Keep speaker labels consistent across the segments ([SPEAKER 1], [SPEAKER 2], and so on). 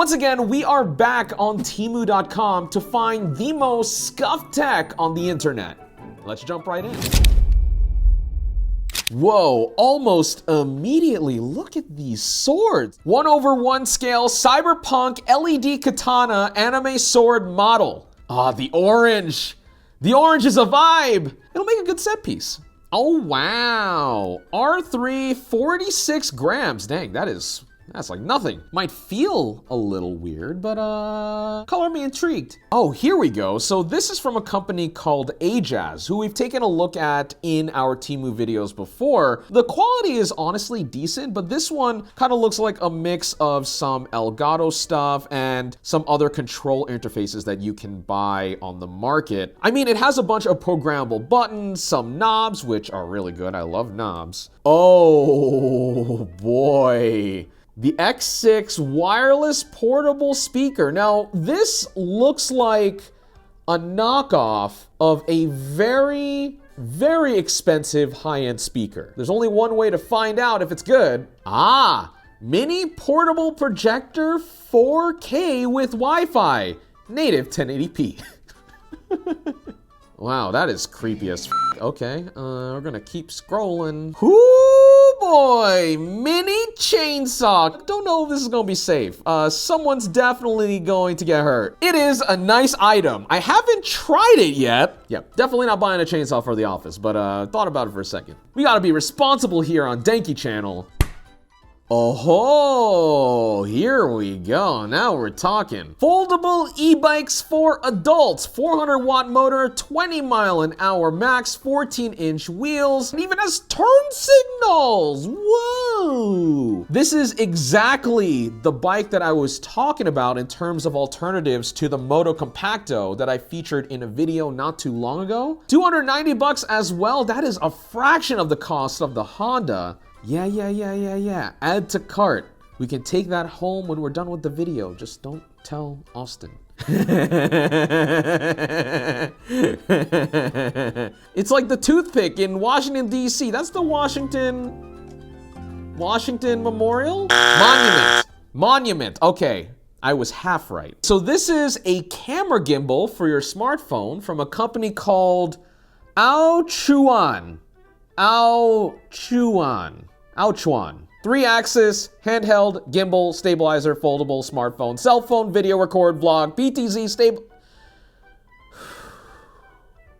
[SPEAKER 1] Once again, we are back on Temu.com to find the most scuffed tech on the internet. Let's jump right in. Whoa, almost immediately, look at these swords. 1/1 scale cyberpunk LED katana anime sword model. Ah, the orange. The orange is a vibe. It'll make a good set piece. Oh, wow. R3, 46 grams. Dang, that's like nothing. Might feel a little weird, but color me intrigued. Oh, here we go. So this is from a company called Ajaz, who we've taken a look at in our Temu videos before. The quality is honestly decent, but this one kind of looks like a mix of some Elgato stuff and some other control interfaces that you can buy on the market. I mean, it has a bunch of programmable buttons, some knobs, which are really good. I love knobs. Oh, boy. The X6 wireless portable speaker. Now, this looks like a knockoff of a very, very expensive high-end speaker. There's only one way to find out if it's good. Ah, mini portable projector 4K with Wi-Fi. Native 1080p. Wow, that is creepy as f. Okay, we're gonna keep scrolling. Ooh, boy, mini chainsaw. Don't know if this is gonna be safe. Someone's definitely going to get hurt. It is a nice item. I haven't tried it yet. Yep, definitely not buying a chainsaw for the office, but thought about it for a second. We gotta be responsible here on Denki channel. Oh, here we go. Now we're talking. Foldable e-bikes for adults. 400-watt motor, 20-mile-an-hour max, 14-inch wheels, and even has turn signals. Whoa! This is exactly the bike that I was talking about in terms of alternatives to the Moto Compacto that I featured in a video not too long ago. 290 bucks as well. That is a fraction of the cost of the Honda. Yeah. Add to cart. We can take that home when we're done with the video. Just don't tell Austin. It's like the toothpick in Washington, D.C. That's the Washington Memorial? Monument. Okay. I was half right. So this is a camera gimbal for your smartphone from a company called Aochuan. 3-axis, handheld, gimbal, stabilizer, foldable, smartphone, cell phone, video record, vlog, PTZ, stable.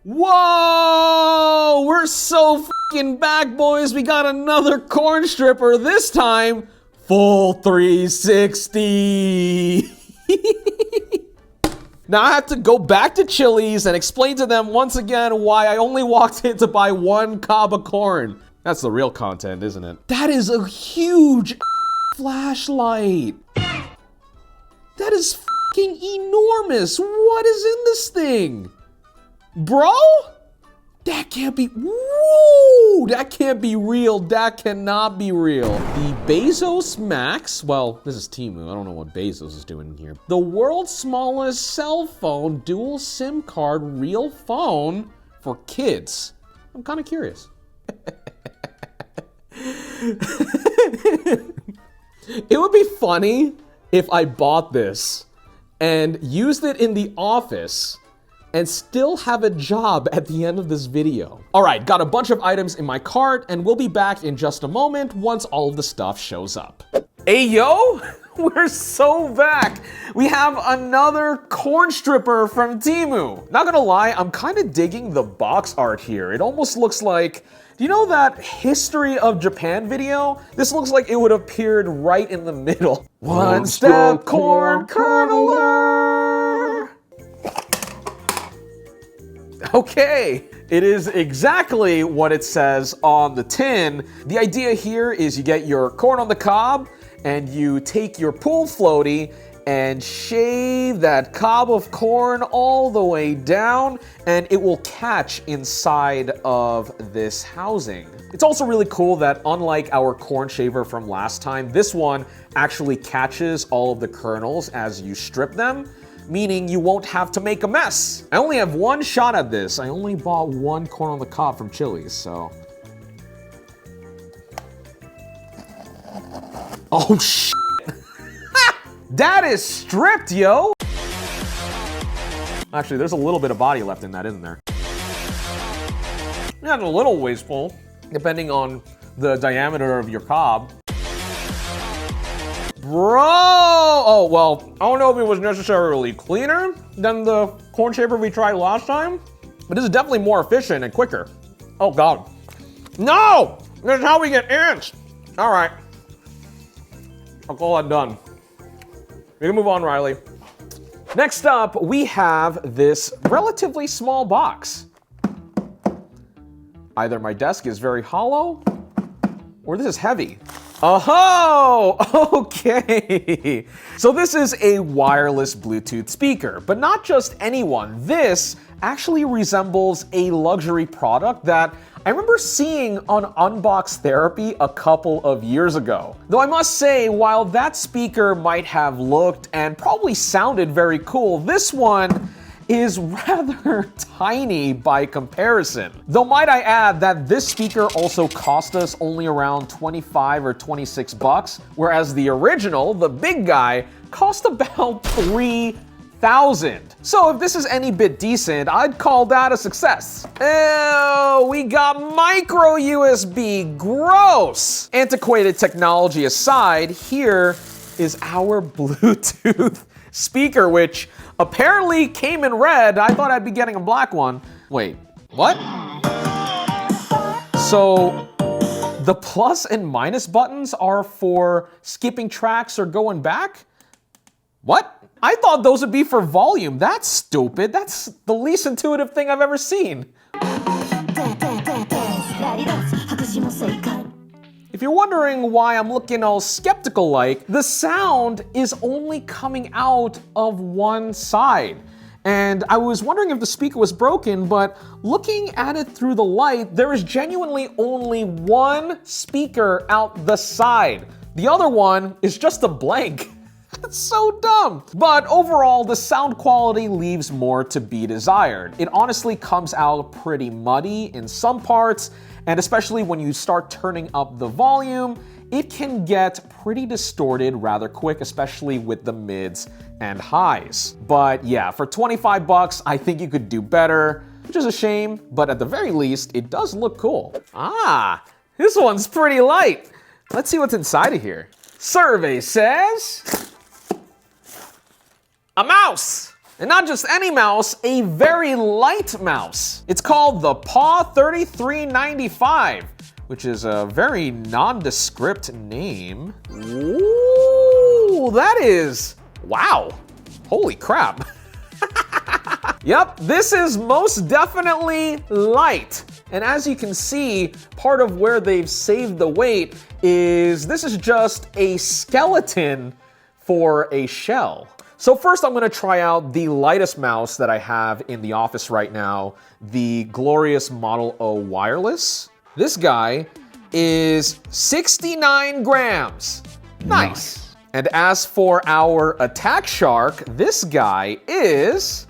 [SPEAKER 1] Whoa! We're so fucking back, boys. We got another corn stripper, this time full 360. Now I have to go back to Chili's and explain to them once again why I only walked in to buy one cob of corn. That's the real content, isn't it? That is a huge flashlight. That is fucking enormous. What is in this thing? Bro? That can't be, whoa! That can't be real. That cannot be real. The Bezos Max, well, this is Temu. I don't know what Bezos is doing in here. The world's smallest cell phone, dual SIM card, real phone for kids. I'm kind of curious. It would be funny if I bought this and used it in the office and still have a job at the end of this video. All right, got a bunch of items in my cart, and we'll be back in just a moment once all of the stuff shows up. Hey, yo, we're so back. We have another corn stripper from Temu. Not gonna lie, I'm kind of digging the box art here. It almost looks like, do you know that History of Japan video? This looks like it would have appeared right in the middle. One step corn kernler. Okay, it is exactly what it says on the tin. The idea here is you get your corn on the cob and you take your pool floaty and shave that cob of corn all the way down, and it will catch inside of this housing. It's also really cool that unlike our corn shaver from last time, this one actually catches all of the kernels as you strip them, meaning you won't have to make a mess. I only have one shot at this. I only bought one corn on the cob from Chili's, so. Oh, shit. That is stripped, yo! Actually, there's a little bit of body left in that, isn't there? Yeah, it's a little wasteful, depending on the diameter of your cob. Bro! Oh, well, I don't know if it was necessarily cleaner than the corn shaper we tried last time, but this is definitely more efficient and quicker. Oh, God. No! This is how we get ants! All right. I'll call that done. We can move on, Riley. Next up, we have this relatively small box. Either my desk is very hollow, or this is heavy. Oh, okay. So this is a wireless Bluetooth speaker, but not just any one. This actually resembles a luxury product that I remember seeing on Unbox Therapy a couple of years ago. Though I must say, while that speaker might have looked and probably sounded very cool, this one is rather tiny by comparison. Though might I add that this speaker also cost us only around 25 or 26 bucks, whereas the original, the big guy, cost about 3,000. So if this is any bit decent, I'd call that a success. Ew, we got micro USB, gross! Antiquated technology aside, here is our Bluetooth speaker, which apparently came in red. I thought I'd be getting a black one. Wait, what? So the plus and minus buttons are for skipping tracks or going back? What? I thought those would be for volume. That's stupid. That's the least intuitive thing I've ever seen. If you're wondering why I'm looking all skeptical like, the sound is only coming out of one side. And I was wondering if the speaker was broken, but looking at it through the light, there is genuinely only one speaker out the side. The other one is just a blank. That's so dumb. But overall, the sound quality leaves more to be desired. It honestly comes out pretty muddy in some parts, and especially when you start turning up the volume, it can get pretty distorted rather quick, especially with the mids and highs. But yeah, for 25 bucks, I think you could do better, which is a shame, but at the very least, it does look cool. Ah, this one's pretty light. Let's see what's inside of here. Survey says a mouse. And not just any mouse, a very light mouse. It's called the Paw 3395, which is a very nondescript name. Ooh, that is, wow. Holy crap. Yep, this is most definitely light. And as you can see, part of where they've saved the weight is this is just a skeleton for a shell. So first I'm gonna try out the lightest mouse that I have in the office right now, the glorious Model O Wireless. This guy is 69 grams. Nice. And as for our Attack Shark, this guy is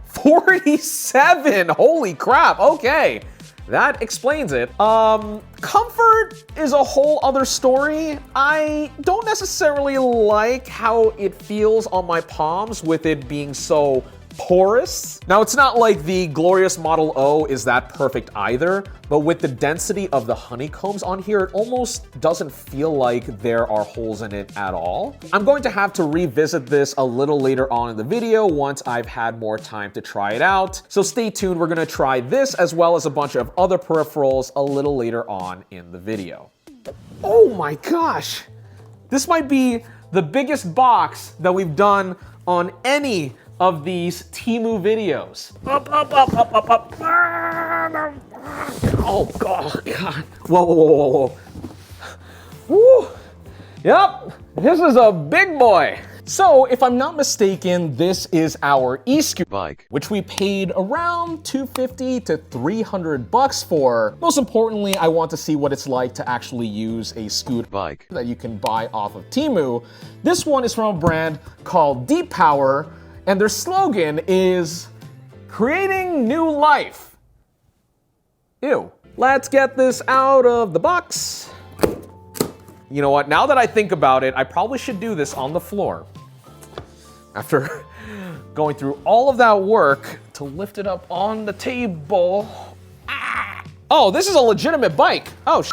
[SPEAKER 1] 47. Holy crap, okay. That explains it. Comfort is a whole other story. I don't necessarily like how it feels on my palms with it being so porous. Now, it's not like the glorious Model O is that perfect either, but with the density of the honeycombs on here, it almost doesn't feel like there are holes in it at all. I'm going to have to revisit this a little later on in the video once I've had more time to try it out. So stay tuned, we're gonna try this as well as a bunch of other peripherals a little later on in the video. Oh my gosh! This might be the biggest box that we've done on any of these Temu videos. Up. Oh, God. Whoa. Woo. Yep, this is a big boy. So, if I'm not mistaken, this is our e-scooter bike, which we paid around $250 to $300 for. Most importantly, I want to see what it's like to actually use a scooter bike that you can buy off of Temu. This one is from a brand called Deep Power, and their slogan is creating new life. Ew. Let's get this out of the box. You know what? Now that I think about it, I probably should do this on the floor. After going through all of that work to lift it up on the table. Ah! Oh, this is a legitimate bike. Oh,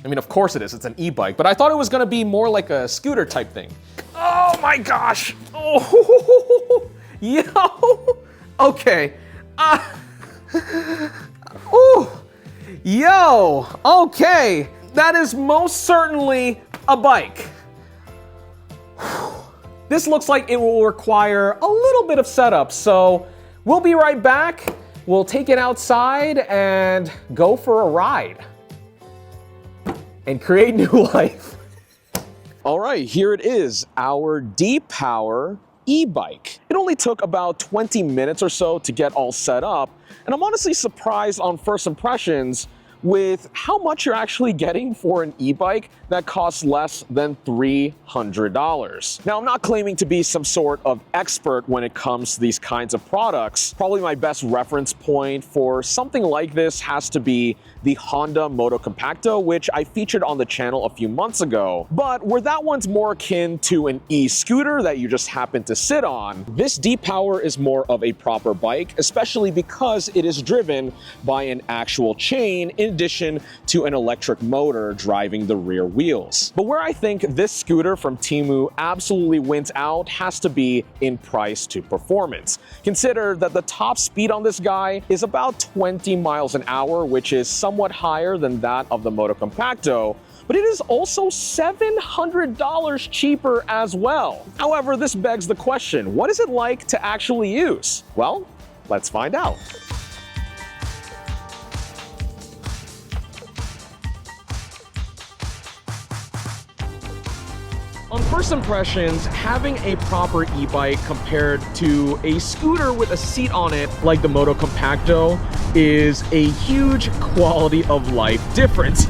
[SPEAKER 1] I mean, of course it is. It's an e-bike, but I thought it was gonna be more like a scooter type thing. Oh my gosh. Oh, yo. Okay. Oh, yo. Okay. That is most certainly a bike. This looks like it will require a little bit of setup, so we'll be right back. We'll take it outside and go for a ride and create new life. All right, here it is, our D-Power e-bike. It only took about 20 minutes or so to get all set up, and I'm honestly surprised on first impressions with how much you're actually getting for an e-bike that costs less than $300. Now, I'm not claiming to be some sort of expert when it comes to these kinds of products. Probably my best reference point for something like this has to be the Honda Moto Compacto, which I featured on the channel a few months ago. But where that one's more akin to an e-scooter that you just happen to sit on, this D-Power is more of a proper bike, especially because it is driven by an actual chain in addition to an electric motor driving the rear wheels. But where I think this scooter from Temu absolutely wins out has to be in price to performance. Consider that the top speed on this guy is about 20 miles an hour, which is somewhat higher than that of the Moto Compacto, but it is also $700 cheaper as well. However, this begs the question, what is it like to actually use? Well, let's find out. On first impressions, having a proper e-bike compared to a scooter with a seat on it like the Moto Compacto is a huge quality of life difference,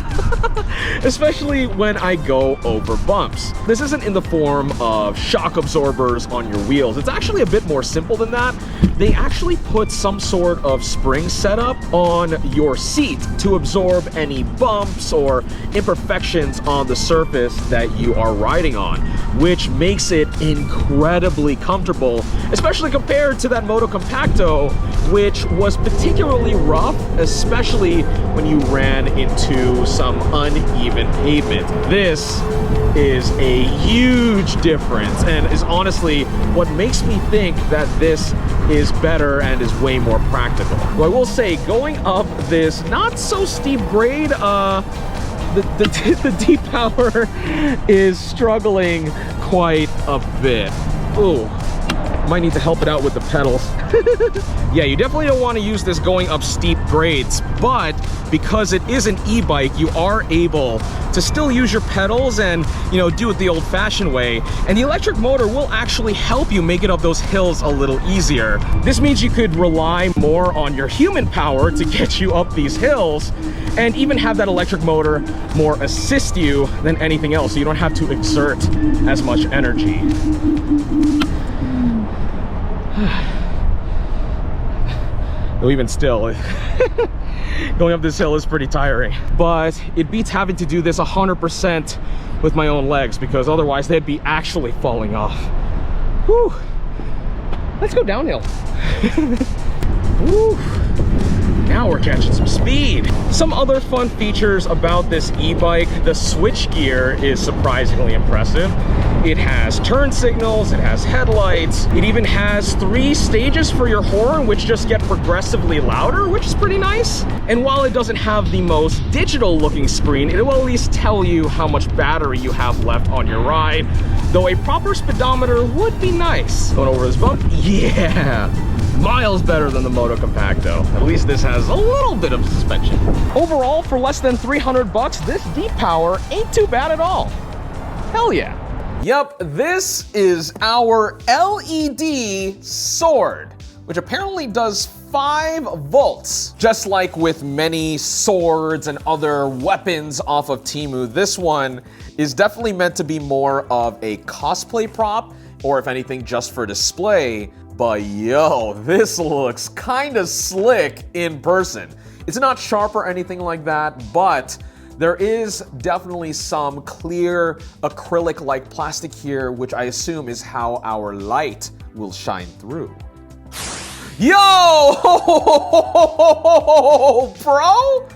[SPEAKER 1] especially when I go over bumps. This isn't in the form of shock absorbers on your wheels. It's actually a bit more simple than that. They actually put some sort of spring setup on your seat to absorb any bumps or imperfections on the surface that you are riding on, which makes it incredibly comfortable, especially compared to that Moto Compacto, which was particularly rough, especially when you ran into some uneven pavement. This is a huge difference and is honestly what makes me think that this is better and is way more practical. Well, I will say, going up this not so steep grade, the D-Power is struggling quite a bit. Ooh, might need to help it out with the pedals. Yeah, you definitely don't want to use this going up steep grades, but because it is an e-bike, you are able to still use your pedals and, you know, do it the old-fashioned way. And the electric motor will actually help you make it up those hills a little easier. This means you could rely more on your human power to get you up these hills, and even have that electric motor more assist you than anything else, so you don't have to exert as much energy. Though even still, going up this hill is pretty tiring. But it beats having to do this 100% with my own legs, because otherwise they'd be actually falling off. Whew. Let's go downhill. Whew. Now we're catching some speed. Some other fun features about this e-bike, the switch gear is surprisingly impressive. It has turn signals, it has headlights, it even has 3 stages for your horn, which just get progressively louder, which is pretty nice. And while it doesn't have the most digital looking screen, it will at least tell you how much battery you have left on your ride, though a proper speedometer would be nice. Going over this bump, yeah! Miles better than the Moto Compacto. At least this has a little bit of suspension. Overall, for less than 300 bucks, this D-Power ain't too bad at all. Hell yeah. Yup, this is our LED sword, which apparently does 5 volts. Just like with many swords and other weapons off of Temu, this one is definitely meant to be more of a cosplay prop, or if anything, just for display. But yo, this looks kinda slick in person. It's not sharp or anything like that, but There is definitely some clear acrylic-like plastic here, which I assume is how our light will shine through. Yo! Bro!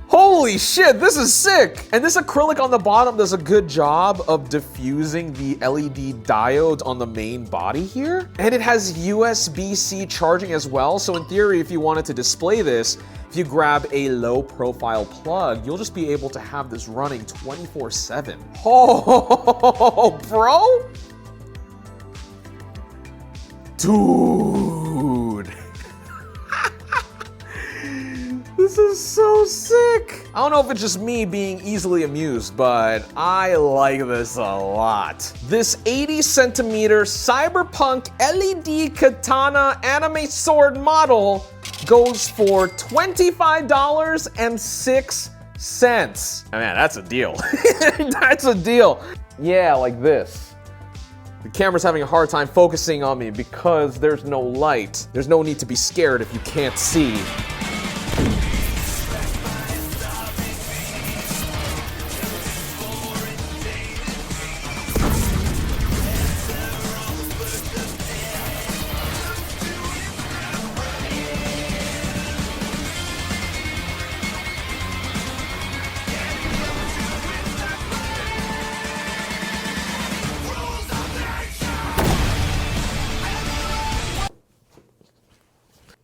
[SPEAKER 1] Holy shit, this is sick! And this acrylic on the bottom does a good job of diffusing the LED diodes on the main body here. And it has USB-C charging as well, so in theory, if you wanted to display this, if you grab a low-profile plug, you'll just be able to have this running 24/7. Oh, bro! Dude! This is so sick. I don't know if it's just me being easily amused, but I like this a lot. This 80 centimeter cyberpunk LED katana anime sword model goes for $25.06. I mean, that's a deal. That's a deal. Yeah, like this. The camera's having a hard time focusing on me because there's no light. There's no need to be scared if you can't see.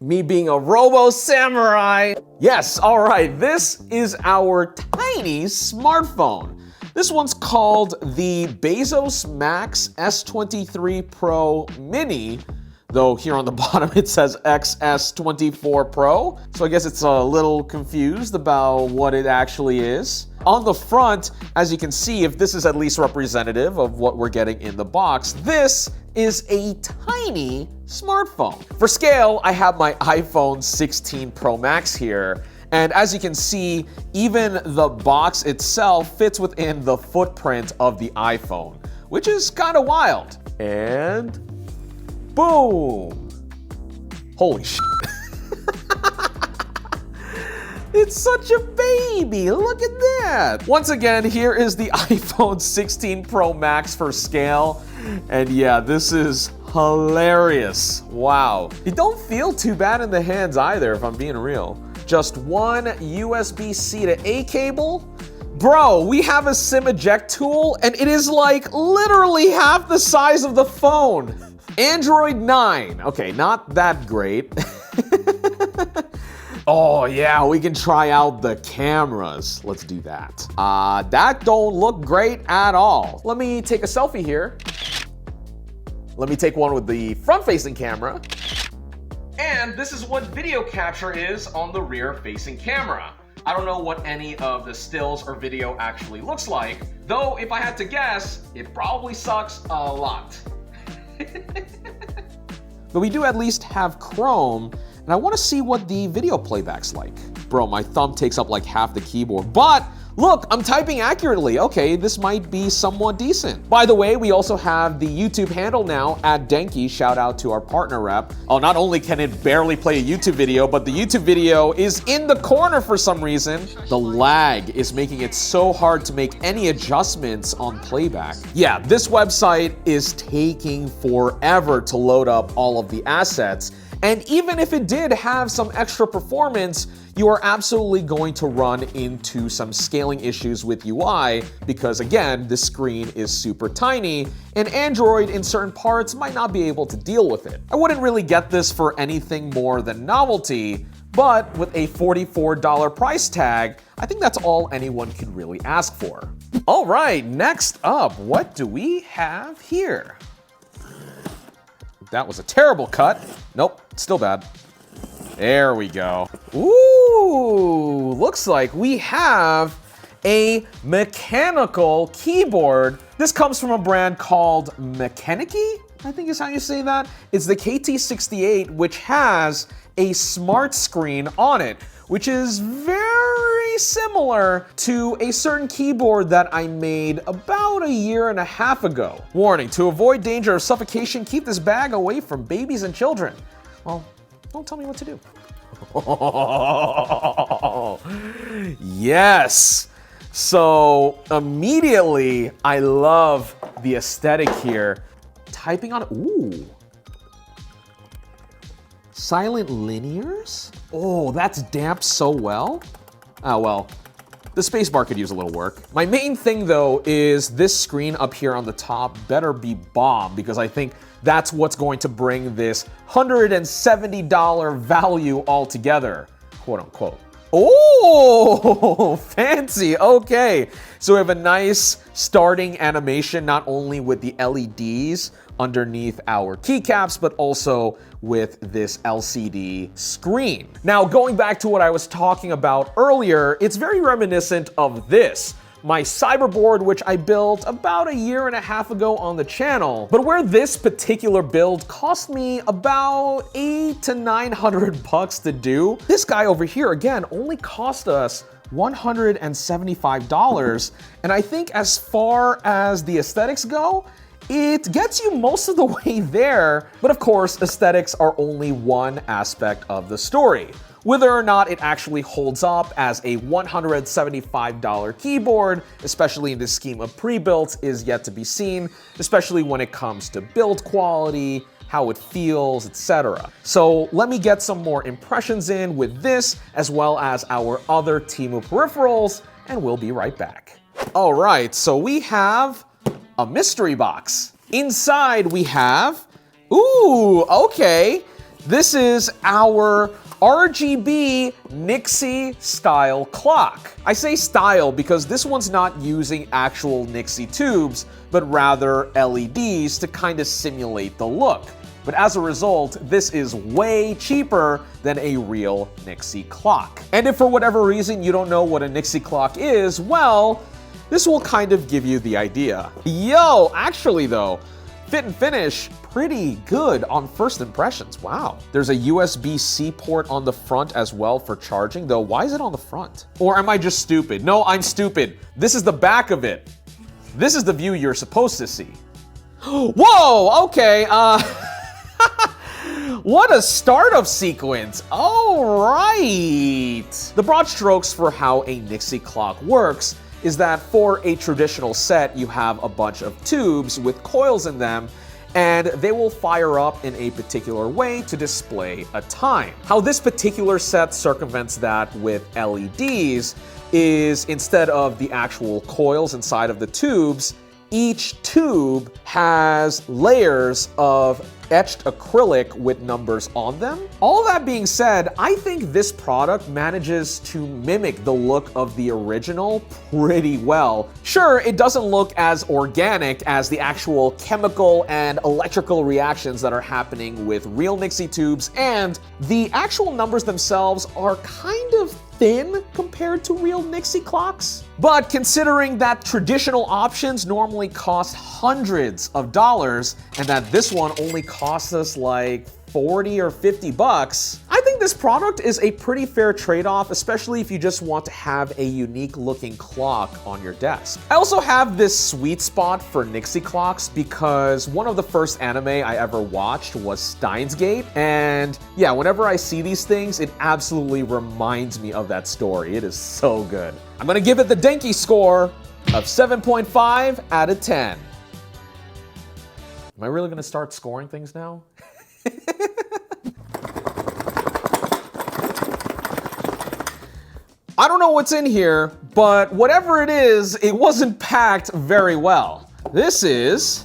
[SPEAKER 1] Me being a robo-samurai. Yes, all right, this is our tiny smartphone. This one's called the Bezos Max S23 Pro Mini, though here on the bottom it says XS24 Pro, so I guess it's a little confused about what it actually is. On the front, as you can see, if this is at least representative of what we're getting in the box, this is a tiny smartphone. For scale, I have my iPhone 16 Pro Max here, and as you can see, even the box itself fits within the footprint of the iPhone, which is kind of wild. And boom! Holy shit. It's such a baby, look at that. Once again, here is the iPhone 16 Pro Max for scale. And yeah, this is hilarious. Wow. It don't feel too bad in the hands either, if I'm being real. Just one USB-C to A cable. Bro, we have a SIM eject tool and it is like literally half the size of the phone. Android 9, okay, not that great. Oh yeah, we can try out the cameras. Let's do that. That don't look great at all. Let me take a selfie here. Let me take one with the front-facing camera. And this is what video capture is on the rear-facing camera. I don't know what any of the stills or video actually looks like, though if I had to guess, it probably sucks a lot. But we do at least have Chrome, and I want to see what the video playback's like. Bro, my thumb takes up like half the keyboard, but look, I'm typing accurately. Okay, this might be somewhat decent. By the way, we also have the YouTube handle now at Denki. Shout out to our partner rep. Oh, not only can it barely play a YouTube video, but the YouTube video is in the corner for some reason. The lag is making it so hard to make any adjustments on playback. Yeah, this website is taking forever to load up all of the assets. And even if it did have some extra performance, you are absolutely going to run into some scaling issues with UI because, again, the screen is super tiny and Android in certain parts might not be able to deal with it. I wouldn't really get this for anything more than novelty, but with a $44 price tag, I think that's all anyone can really ask for. All right, next up, what do we have here? That was a terrible cut. Nope, still bad. There we go. Ooh, looks like we have a mechanical keyboard. This comes from a brand called Mechaniki, I think is how you say that. It's the KT68, which has a smart screen on it, which is very similar to a certain keyboard that I made about a year and a half ago. Warning, to avoid danger of suffocation, keep this bag away from babies and children. Well, don't tell me what to do. Yes. So immediately, I love the aesthetic here. Typing on, ooh. Silent linears? Oh, that's damped so well. Oh, well, the spacebar could use a little work. My main thing though is this screen up here on the top better be bomb, because I think that's what's going to bring this $170 value altogether, quote unquote. Oh, fancy, okay. So we have a nice starting animation, not only with the LEDs underneath our keycaps, but also with this LCD screen. Now, going back to what I was talking about earlier, it's very reminiscent of this, my cyberboard, which I built about a year and a half ago on the channel. But where this particular build cost me about $800 to $900 to do, this guy over here, again, only cost us $175. And I think as far as the aesthetics go, it gets you most of the way there, but of course, aesthetics are only one aspect of the story. Whether or not it actually holds up as a $175 keyboard, especially in the scheme of pre-built, is yet to be seen, especially when it comes to build quality, how it feels, etc. So let me get some more impressions in with this, as well as our other Temu peripherals, and we'll be right back. All right, so we have a mystery box. Inside we have, ooh, okay, this is our RGB Nixie style clock. I say style because this one's not using actual Nixie tubes, but rather LEDs to kind of simulate the look. But as a result, this is way cheaper than a real Nixie clock. And if for whatever reason you don't know what a Nixie clock is, well, this will kind of give you the idea. Yo, actually though, fit and finish, pretty good on first impressions. Wow. There's a USB-C port on the front as well for charging, though why is it on the front? Or am I just stupid? No, I'm stupid. This is the back of it. This is the view you're supposed to see. Whoa, okay, what a startup sequence. All right. The broad strokes for how a Nixie clock works is that for a traditional set, you have a bunch of tubes with coils in them, and they will fire up in a particular way to display a time. How this particular set circumvents that with LEDs is instead of the actual coils inside of the tubes, each tube has layers of etched acrylic with numbers on them. All that being said, I think this product manages to mimic the look of the original pretty well. Sure, it doesn't look as organic as the actual chemical and electrical reactions that are happening with real Nixie tubes, and the actual numbers themselves are kind of thin compared to real Nixie clocks. But considering that traditional options normally cost hundreds of dollars and that this one only costs us like 40 or 50 bucks, I think this product is a pretty fair trade-off, especially if you just want to have a unique looking clock on your desk. I also have this sweet spot for Nixie clocks because one of the first anime I ever watched was Steins Gate, and yeah, whenever I see these things, it absolutely reminds me of that story. It is so good. I'm gonna give it the Denki score of 7.5 out of 10. Am I really gonna start scoring things now? I don't know what's in here, but whatever it is, it wasn't packed very well. This is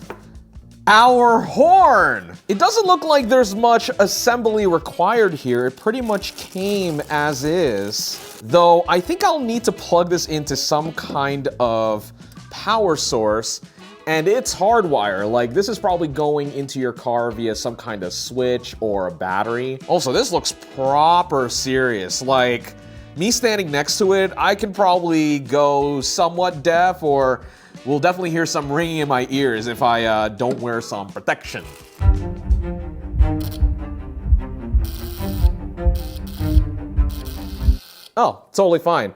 [SPEAKER 1] our horn. It doesn't look like there's much assembly required here. It pretty much came as is, though I think I'll need to plug this into some kind of power source, and it's hardwire. Like, this is probably going into your car via some kind of switch or a battery. Also, this looks proper serious. Like, me standing next to it, I can probably go somewhat deaf, or we'll definitely hear some ringing in my ears if I don't wear some protection. Oh, totally fine.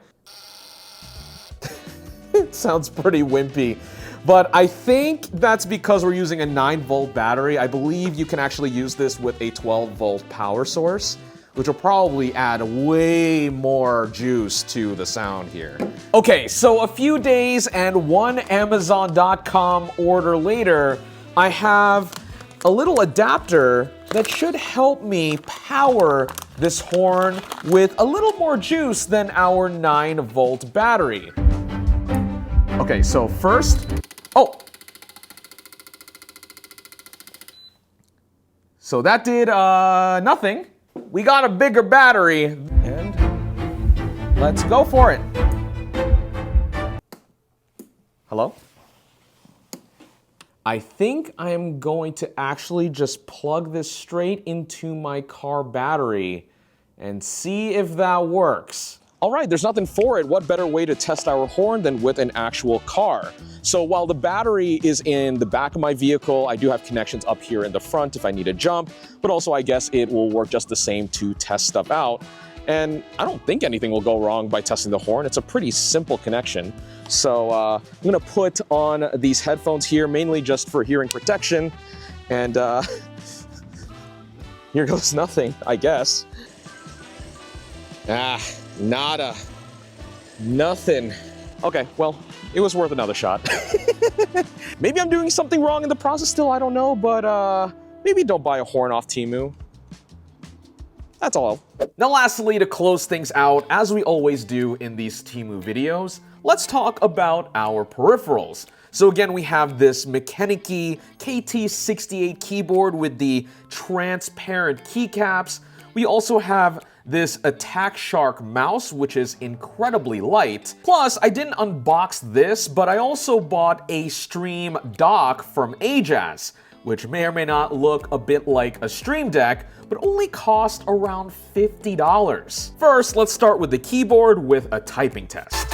[SPEAKER 1] It sounds pretty wimpy, but I think that's because we're using a 9-volt battery. I believe you can actually use this with a 12-volt power source. which will probably add way more juice to the sound here. Okay, so a few days and one Amazon.com order later, I have a little adapter that should help me power this horn with a little more juice than our 9-volt battery. Okay, so first, so that did nothing. We got a bigger battery, and let's go for it. Hello? I think I am going to actually just plug this straight into my car battery and see if that works. All right, there's nothing for it. What better way to test our horn than with an actual car? So while the battery is in the back of my vehicle, I do have connections up here in the front if I need to jump, but also I guess it will work just the same to test stuff out. And I don't think anything will go wrong by testing the horn. It's a pretty simple connection. So I'm gonna put on these headphones here, mainly just for hearing protection. And here goes nothing, I guess. Nada. Nothing. Okay, well, it was worth another shot. Maybe I'm doing something wrong in the process still, I don't know, but maybe don't buy a horn off Temu. That's all. Now lastly, to close things out, as we always do in these Temu videos, let's talk about our peripherals. So again, we have this Denki KT68 keyboard with the transparent keycaps. We also have this Attack Shark mouse, which is incredibly light. Plus, I didn't unbox this, but I also bought a Stream dock from Ajaz, which may or may not look a bit like a Stream Deck, but only cost around $50. First, let's start with the keyboard with a typing test.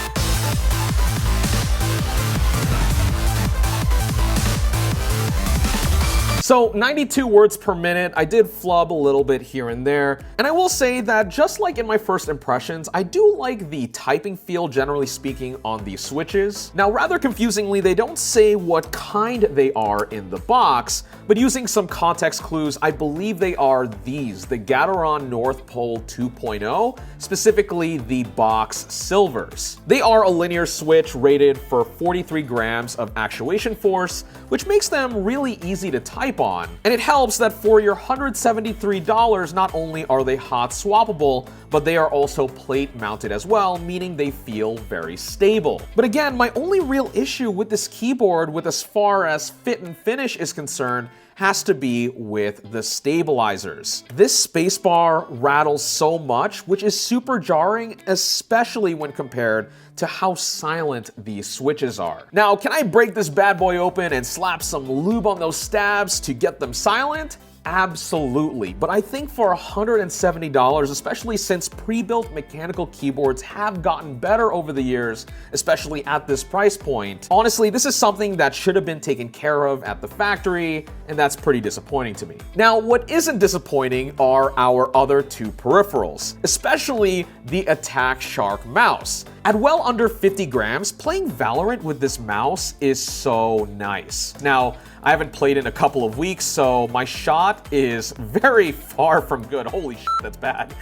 [SPEAKER 1] So 92 words per minute, I did flub a little bit here and there, and I will say that just like in my first impressions, I do like the typing feel generally speaking on these switches. Now rather confusingly, they don't say what kind they are in the box, but using some context clues, I believe they are these, the Gateron North Pole 2.0, specifically the box silvers. They are a linear switch rated for 43 grams of actuation force, which makes them really easy to type on. And it helps that for your $173, not only are they hot swappable, but they are also plate mounted as well, meaning they feel very stable. But again, my only real issue with this keyboard, with as far as fit and finish is concerned, has to be with the stabilizers. This spacebar rattles so much, which is super jarring, especially when compared to how silent these switches are. Now, can I break this bad boy open and slap some lube on those stabs to get them silent? Absolutely, but I think for $170, especially since pre-built mechanical keyboards have gotten better over the years, especially at this price point, honestly, this is something that should have been taken care of at the factory, and that's pretty disappointing to me. Now, what isn't disappointing are our other two peripherals, especially the Attack Shark mouse. At well under 50 grams, playing Valorant with this mouse is so nice. Now, I haven't played in a couple of weeks, so my shot is very far from good. Holy shit, that's bad.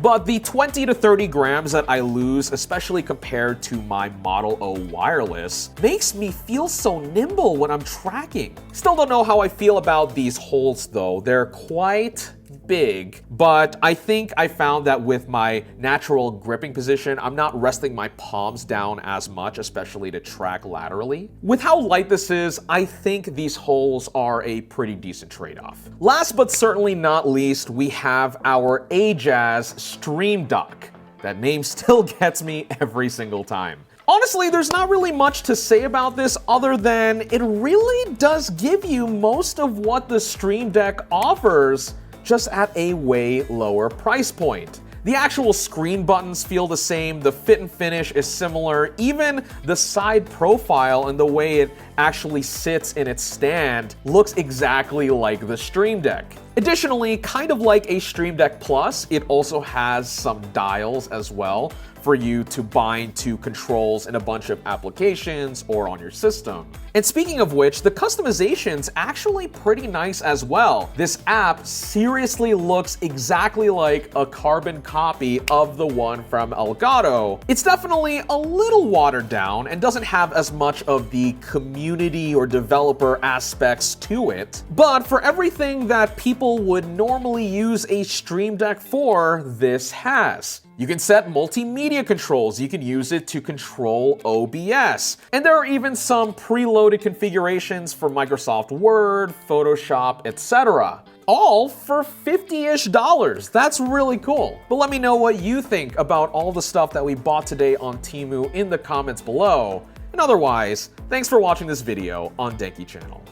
[SPEAKER 1] But the 20 to 30 grams that I lose, especially compared to my Model O wireless, makes me feel so nimble when I'm tracking. Still don't know how I feel about these holes though. They're quite big, but I think I found that with my natural gripping position, I'm not resting my palms down as much, especially to track laterally. With how light this is, I think these holes are a pretty decent trade-off. Last but certainly not least, we have our Ajaz Stream Dock. That name still gets me every single time. Honestly, there's not really much to say about this other than it really does give you most of what the Stream Deck offers, just at a way lower price point. The actual screen buttons feel the same, the fit and finish is similar, even the side profile and the way it actually sits in its stand looks exactly like the Stream Deck. Additionally, kind of like a Stream Deck Plus, it also has some dials as well for you to bind to controls in a bunch of applications or on your system. And speaking of which, the customization's actually pretty nice as well. This app seriously looks exactly like a carbon copy of the one from Elgato. It's definitely a little watered down and doesn't have as much of the community or developer aspects to it, but for everything that people would normally use a Stream Deck for, this has. You can set multimedia controls. You can use it to control OBS. And there are even some preloaded configurations for Microsoft Word, Photoshop, etc. All for $50-ish. That's really cool. But let me know what you think about all the stuff that we bought today on Temu in the comments below. And otherwise, thanks for watching this video on Denki channel.